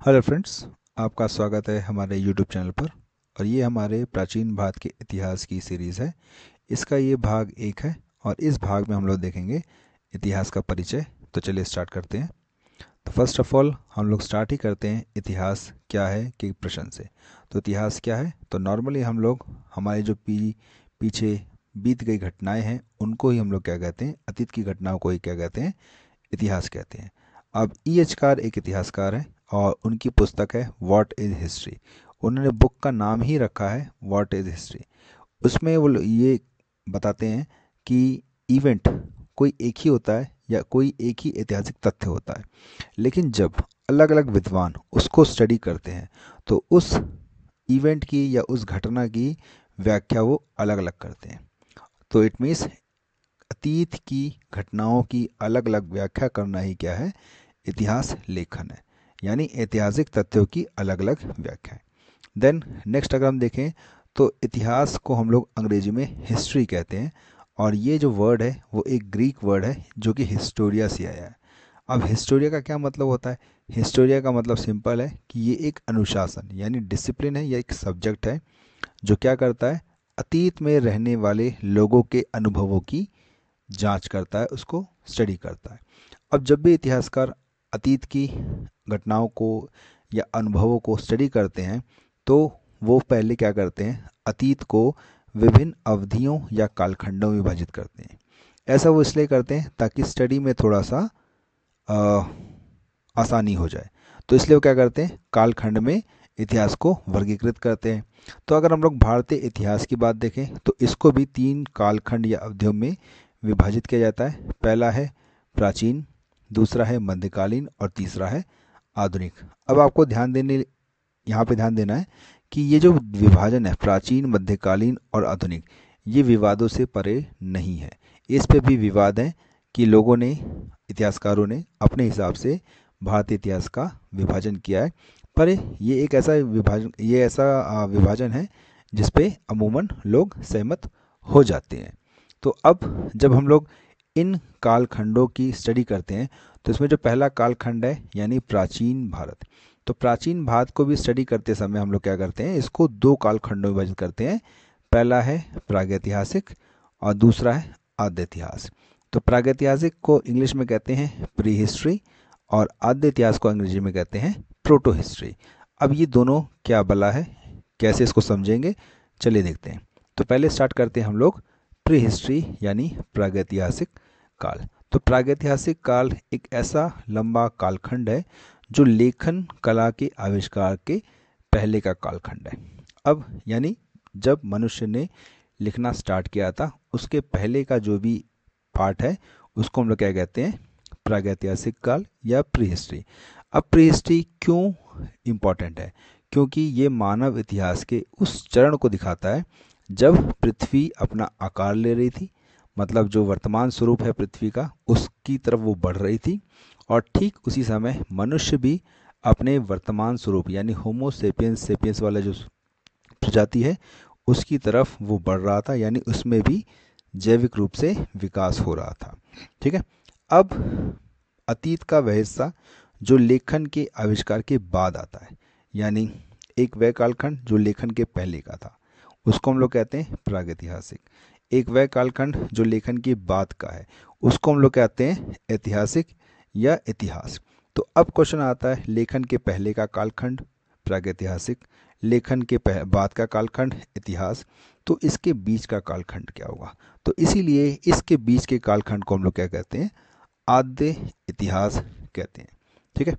Hello friends, आपका स्वागत है हमारे यूट्यूब चैनल पर। और ये हमारे प्राचीन भारत के इतिहास की सीरीज़ है। इसका ये भाग एक है और इस भाग में हम लोग देखेंगे इतिहास का परिचय। तो चलिए स्टार्ट करते हैं। तो फर्स्ट ऑफ ऑल हम लोग स्टार्ट ही करते हैं इतिहास क्या है कि प्रश्न से। तो इतिहास क्या है? तो नॉर्मली हम लोग हमारे जो पीछे बीत गई घटनाएं हैं उनको ही हम लोग क्या कहते हैं, अतीत की घटनाओं को ही क्या कहते हैं, इतिहास कहते हैं। अब एच कार एक इतिहासकार हैं और उनकी पुस्तक है व्हाट इज़ हिस्ट्री। उन्होंने बुक का नाम ही रखा है व्हाट इज़ हिस्ट्री। उसमें वो ये बताते हैं कि इवेंट कोई एक ही होता है या कोई एक ही ऐतिहासिक तथ्य होता है, लेकिन जब अलग अलग विद्वान उसको स्टडी करते हैं तो उस इवेंट की या उस घटना की व्याख्या वो अलग अलग करते हैं। तो इट मीन्स अतीत की घटनाओं की अलग अलग व्याख्या करना ही क्या है, इतिहास लेखन है। यानी ऐतिहासिक तथ्यों की अलग अलग व्याख्या है। देन नेक्स्ट अगर हम देखें तो इतिहास को हम लोग अंग्रेजी में हिस्ट्री कहते हैं। और ये जो वर्ड है वो एक ग्रीक वर्ड है जो कि हिस्टोरिया से आया है। अब हिस्टोरिया का क्या मतलब होता है? हिस्टोरिया का मतलब सिंपल है कि ये एक अनुशासन यानी डिसिप्लिन है या एक सब्जेक्ट है जो क्या करता है, अतीत में रहने वाले लोगों के अनुभवों की जांच करता है, उसको स्टडी करता है। अब जब भी इतिहासकार अतीत की घटनाओं को या अनुभवों को स्टडी करते हैं तो वो पहले क्या करते हैं, अतीत को विभिन्न अवधियों या कालखंडों में विभाजित करते हैं। ऐसा वो इसलिए करते हैं ताकि स्टडी में थोड़ा सा अ, आसानी हो जाए। तो इसलिए वो क्या करते हैं, कालखंड में इतिहास को वर्गीकृत करते हैं। तो अगर हम लोग भारतीय इतिहास की बात देखें तो इसको भी तीन कालखंड या अवधियों में विभाजित किया जाता है। पहला है प्राचीन, दूसरा है मध्यकालीन और तीसरा है आधुनिक। अब आपको यहाँ पे ध्यान देना है कि ये जो विभाजन है प्राचीन, मध्यकालीन और आधुनिक, ये विवादों से परे नहीं है। इस पे भी विवाद है कि लोगों ने, इतिहासकारों ने अपने हिसाब से भारतीय इतिहास का विभाजन किया है। पर ये ऐसा विभाजन है जिस पे अमूमन लोग सहमत हो जाते हैं। तो अब जब हम लोग इन कालखंडों की स्टडी करते हैं तो इसमें जो पहला कालखंड है यानी प्राचीन भारत। तो प्राचीन भारत को भी स्टडी करते समय हम लोग क्या करते हैं, इसको दो कालखंडों में विभाजित करते हैं। पहला है प्रागैतिहासिक और दूसरा है आद्य इतिहास। तो प्रागैतिहासिक को इंग्लिश में कहते हैं प्री हिस्ट्री और आद्य इतिहास को अंग्रेजी में कहते हैं प्रोटो हिस्ट्री। अब ये दोनों क्या बला है, कैसे इसको समझेंगे, चलिए देखते हैं। तो पहले स्टार्ट करते हैं हम लोग प्री हिस्ट्री यानी प्रागैतिहासिक काल। तो प्रागैतिहासिक काल एक ऐसा लंबा कालखंड है जो लेखन कला के आविष्कार के पहले का कालखंड है। अब यानी जब मनुष्य ने लिखना स्टार्ट किया था उसके पहले का जो भी पार्ट है उसको हम लोग क्या कहते हैं, प्रागैतिहासिक काल या प्री हिस्ट्री। अब प्री हिस्ट्री क्यों इम्पोर्टेंट है? क्योंकि ये मानव इतिहास के उस चरण को दिखाता है जब पृथ्वी अपना आकार ले रही थी, मतलब जो वर्तमान स्वरूप है पृथ्वी का उसकी तरफ वो बढ़ रही थी। और ठीक उसी समय मनुष्य भी अपने वर्तमान स्वरूप यानी होमो सेपियंस सेपियंस वाला जो प्रजाति है उसकी तरफ वो बढ़ रहा था, यानी उसमें भी जैविक रूप से विकास हो रहा था। ठीक है। अब अतीत का वह हिस्सा जो लेखन के आविष्कार के बाद आता है, यानी एक वह कालखंड जो लेखन के पहले का था उसको हम लोग कहते हैं प्रागैतिहासिक। एक वह कालखंड जो लेखन के बाद का है उसको हम लोग कहते हैं ऐतिहासिक या इतिहास। तो अब क्वेश्चन आता है, लेखन के पहले का कालखंड प्रागैतिहासिक, लेखन के बाद का कालखंड इतिहास, तो इसके बीच का कालखंड क्या होगा? तो इसीलिए इसके बीच के कालखंड को हम लोग क्या कहते हैं, आद्य इतिहास कहते हैं। ठीक है।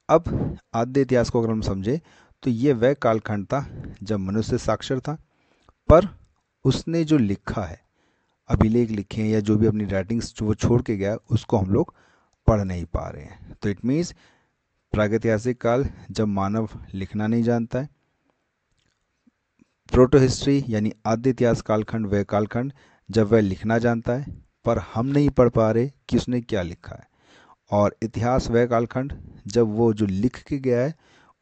अब आद्य इतिहास को अगर हम समझे तो ये वह कालखंड था जब मनुष्य साक्षर था, पर उसने जो लिखा है, अभिलेख लिखे हैं या जो भी अपनी राइटिंग्स जो वो छोड़ के गया उसको हम लोग पढ़ नहीं पा रहे हैं। तो इट मीन्स प्रागैतिहासिक काल जब मानव लिखना नहीं जानता है, प्रोटो हिस्ट्री यानी आद्य इतिहास कालखंड वह कालखंड जब वह लिखना जानता है पर हम नहीं पढ़ पा रहे कि उसने क्या लिखा है, और इतिहास वह कालखंड जब वो जो लिख के गया है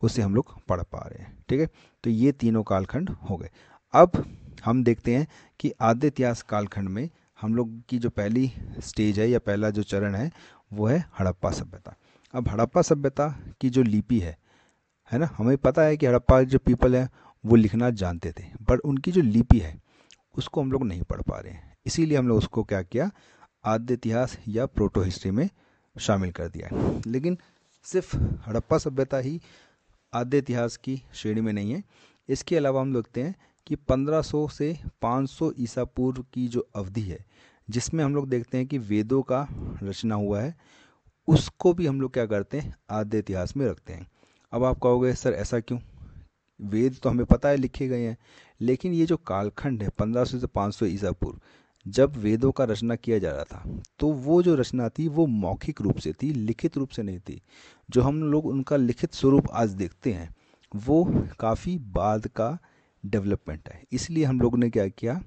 उसे हम लोग पढ़ पा रहे हैं। ठीक है। तो ये तीनों कालखंड हो गए। अब हम देखते हैं कि आद्य इतिहास कालखंड में हम लोग की जो पहली स्टेज है या पहला जो चरण है वो है हड़प्पा सभ्यता। अब हड़प्पा सभ्यता की जो लिपि है है ना। हमें पता है कि हड़प्पा जो पीपल है वो लिखना जानते थे, बट उनकी जो लिपि है उसको हम लोग नहीं पढ़ पा रहे हैं, इसीलिए हम लोग उसको क्या किया, आद्य इतिहास या प्रोटो हिस्ट्री में शामिल कर दिया है। लेकिन सिर्फ हड़प्पा सभ्यता ही आद्य इतिहास की श्रेणी में नहीं है। इसके अलावा हम देखते हैं कि 1500 से 500 ईसा पूर्व की जो अवधि है, जिसमें हम लोग देखते हैं कि वेदों का रचना हुआ है, उसको भी हम लोग क्या करते हैं, आद्य इतिहास में रखते हैं। अब आप कहोगे सर ऐसा क्यों, वेद तो हमें पता है लिखे गए हैं, लेकिन ये जो कालखंड है 1500 से 500 ईसा पूर्व, जब वेदों का रचना किया जा रहा था, तो वो जो रचना थी वो मौखिक रूप से थी, लिखित रूप से नहीं थी। जो हम लोग उनका लिखित स्वरूप आज देखते हैं वो काफ़ी बाद का डेवलपमेंट है। इसलिए हम लोग ने क्या किया,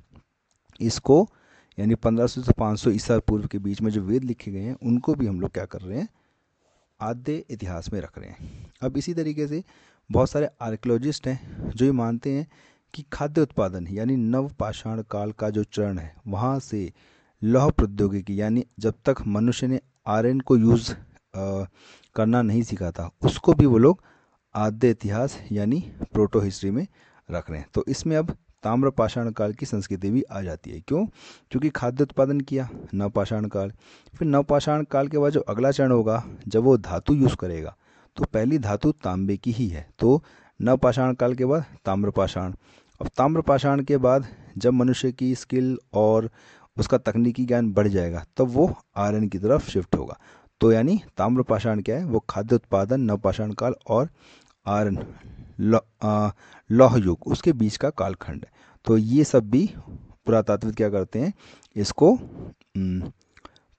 इसको यानी 1500 से 500 ईसा पूर्व के बीच में जो वेद लिखे गए हैं उनको भी हम लोग क्या कर रहे हैं, आद्य इतिहास में रख रहे हैं। अब इसी तरीके से बहुत सारे आर्कियोलॉजिस्ट हैं जो ये मानते हैं कि खाद्य उत्पादन यानी नव पाषाण काल का जो चरण है, वहाँ से लौह प्रौद्योगिकी यानी जब तक मनुष्य ने आयरन को यूज़ करना नहीं सीखा था, उसको भी वो लोग आद्य इतिहास यानी प्रोटो हिस्ट्री में रख रहे हैं। तो इसमें अब ताम्र पाषाण काल की संस्कृति भी आ जाती है। क्यों? क्योंकि खाद्य उत्पादन किया नवपाषाण काल, फिर नवपाषाण काल के बाद जो अगला चरण होगा, जब वो धातु यूज़ करेगा, तो पहली धातु तांबे की ही है, तो नवपाषाण काल के बाद ताम्रपाषाण। अब ताम्रपाषाण के बाद जब मनुष्य की स्किल और उसका तकनीकी ज्ञान बढ़ जाएगा, तब वो आयरन की तरफ शिफ्ट होगा। तो यानी ताम्रपाषाण क्या है, वो खाद्य उत्पादन, नवपाषाण काल और आयरन लौह युग, उसके बीच का कालखंड है। तो ये सब भी पुरातात्विक क्या करते हैं, इसको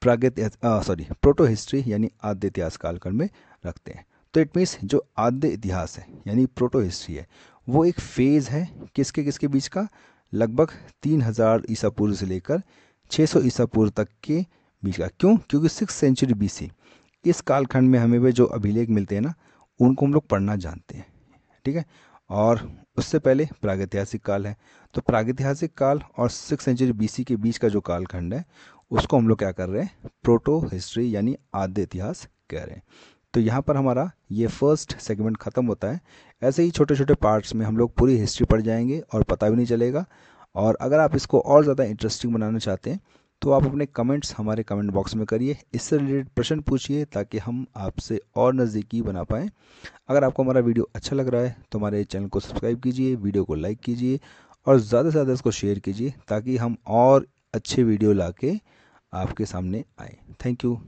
प्रोटो हिस्ट्री यानी आद्य इतिहास कालखंड में रखते हैं। तो इट मीन्स जो आद्य इतिहास है यानी प्रोटो हिस्ट्री है, वो एक फेज़ है किसके किसके बीच का, लगभग 3000 ईसा पूर्व से लेकर 600 ईसा पूर्व तक के बीच का। क्यों? क्योंकि 6th सेंचुरी BC, इस कालखंड में हमें वे जो अभिलेख मिलते हैं ना, उनको हम लोग पढ़ना जानते हैं, ठीक है। और उससे पहले प्रागैतिहासिक काल है, तो प्रागैतिहासिक काल और 6th सेंचुरी BC के बीच का जो कालखंड है, उसको हम लोग क्या कर रहे हैं, प्रोटो हिस्ट्री यानी आद्य इतिहास कह रहे हैं। तो यहाँ पर हमारा ये फर्स्ट सेगमेंट ख़त्म होता है। ऐसे ही छोटे छोटे पार्ट्स में हम लोग पूरी हिस्ट्री पढ़ जाएंगे और पता भी नहीं चलेगा। और अगर आप इसको और ज़्यादा इंटरेस्टिंग बनाना चाहते हैं तो आप अपने कमेंट्स हमारे कमेंट बॉक्स में करिए, इससे रिलेटेड प्रश्न पूछिए ताकि हम आपसे और नज़दीकी बना पाएँ। अगर आपको हमारा वीडियो अच्छा लग रहा है तो हमारे चैनल को सब्सक्राइब कीजिए, वीडियो को लाइक कीजिए और ज़्यादा से ज़्यादा इसको शेयर कीजिए ताकि हम और अच्छे वीडियो ला के आपके सामने आए। Thank you.